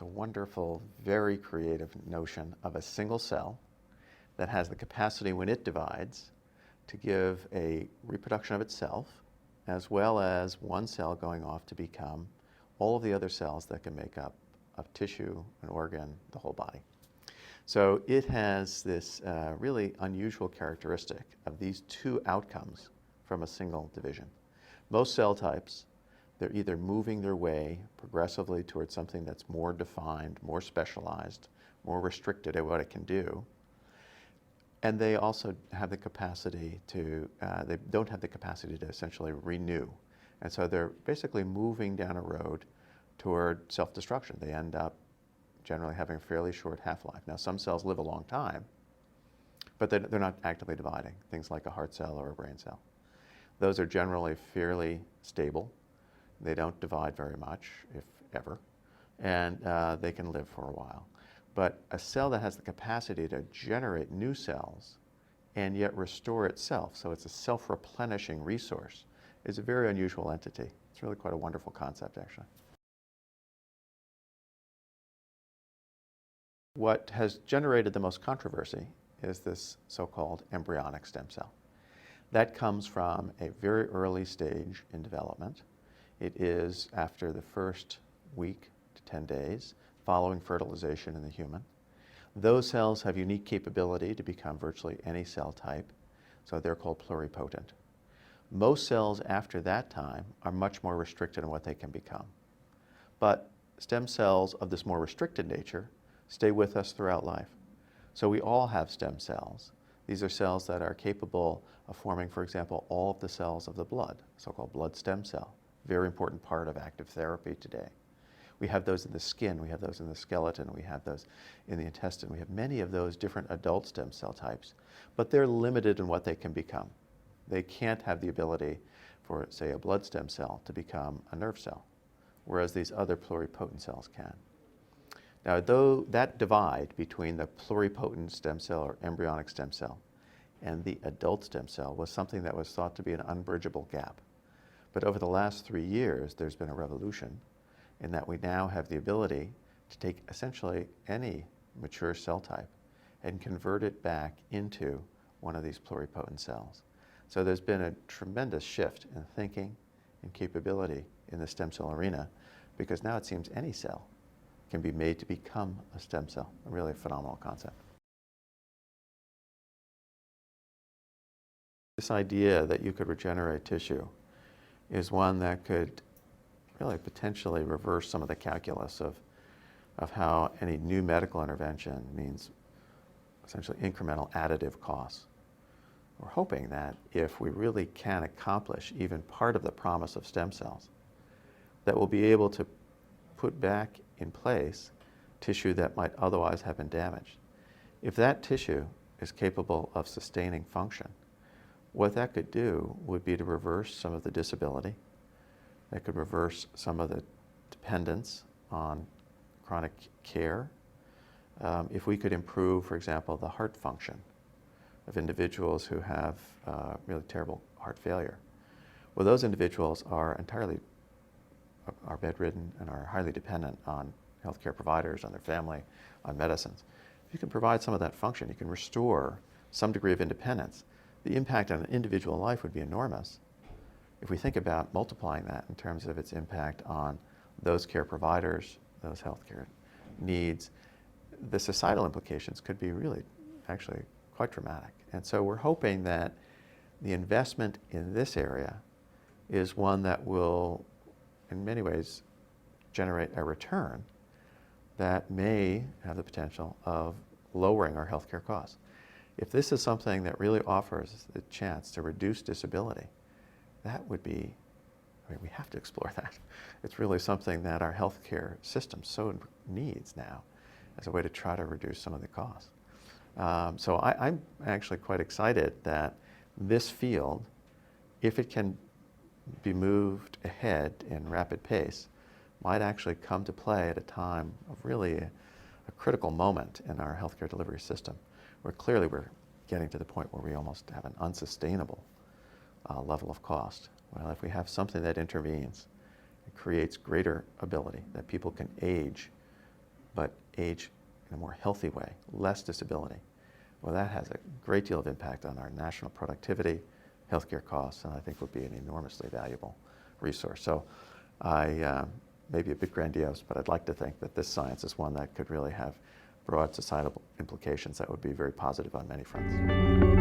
a wonderful, very creative notion of a single cell that has the capacity when it divides to give a reproduction of itself, as well as one cell going off to become all of the other cells that can make up a tissue, an organ, the whole body. So it has this really unusual characteristic of these two outcomes from a single division. Most cell types, they're either moving their way progressively towards something that's more defined, more specialized, more restricted at what it can do. And they also have the capacity to, they don't have the capacity to essentially renew. And so they're basically moving down a road toward self-destruction. They end up generally having a fairly short half-life. Now, some cells live a long time, but they're not actively dividing, things like a heart cell or a brain cell. Those are generally fairly stable. They don't divide very much, if ever, and they can live for a while. But a cell that has the capacity to generate new cells and yet restore itself, so it's a self-replenishing resource, is a very unusual entity. It's really quite a wonderful concept, actually. What has generated the most controversy is this so-called embryonic stem cell. That comes from a very early stage in development. It is after the first week to 10 days following fertilization in the human. Those cells have unique capability to become virtually any cell type, so they're called pluripotent. Most cells after that time are much more restricted in what they can become. But stem cells of this more restricted nature stay with us throughout life. So we all have stem cells. These are cells that are capable of forming, for example, all of the cells of the blood, so-called blood stem cell. Very important part of active therapy today. We have those in the skin, we have those in the skeleton, we have those in the intestine. We have many of those different adult stem cell types, but they're limited in what they can become. They can't have the ability for, say, a blood stem cell to become a nerve cell, whereas these other pluripotent cells can. Now, though that divide between the pluripotent stem cell or embryonic stem cell and the adult stem cell was something that was thought to be an unbridgeable gap. But over the last 3 years, there's been a revolution in that we now have the ability to take essentially any mature cell type and convert it back into one of these pluripotent cells. So there's been a tremendous shift in thinking and capability in the stem cell arena, because now it seems any cell can be made to become a stem cell. A really phenomenal concept. This idea that you could regenerate tissue is one that could really potentially reverse some of the calculus of how any new medical intervention means essentially incremental additive costs. We're hoping that if we really can accomplish even part of the promise of stem cells, that we'll be able to put back in place tissue that might otherwise have been damaged. If that tissue is capable of sustaining function, what that could do would be to reverse some of the disability. That could reverse some of the dependence on chronic care. If we could improve, for example, the heart function of individuals who have really terrible heart failure, well, those individuals are bedridden and are highly dependent on healthcare providers, on their family, on medicines. If you can provide some of that function, you can restore some degree of independence, the impact on an individual life would be enormous. If we think about multiplying that in terms of its impact on those care providers, those healthcare needs, the societal implications could be really actually quite dramatic. And so we're hoping that the investment in this area is one that will, in many ways, generate a return that may have the potential of lowering our healthcare costs. If this is something that really offers the chance to reduce disability, that would be, we have to explore that. It's really something that our healthcare system so needs now as a way to try to reduce some of the costs. So I'm actually quite excited that this field, if it can be moved ahead in rapid pace, might actually come to play at a time of really a critical moment in our healthcare delivery system, where clearly we're getting to the point where we almost have an unsustainable level of cost. Well, if we have something that intervenes, it creates greater ability, that people can age but age in a more healthy way, less disability. Well, that has a great deal of impact on our national productivity, healthcare costs, and I think would be an enormously valuable resource. So I may be a bit grandiose, but I'd like to think that this science is one that could really have broad societal implications that would be very positive on many fronts.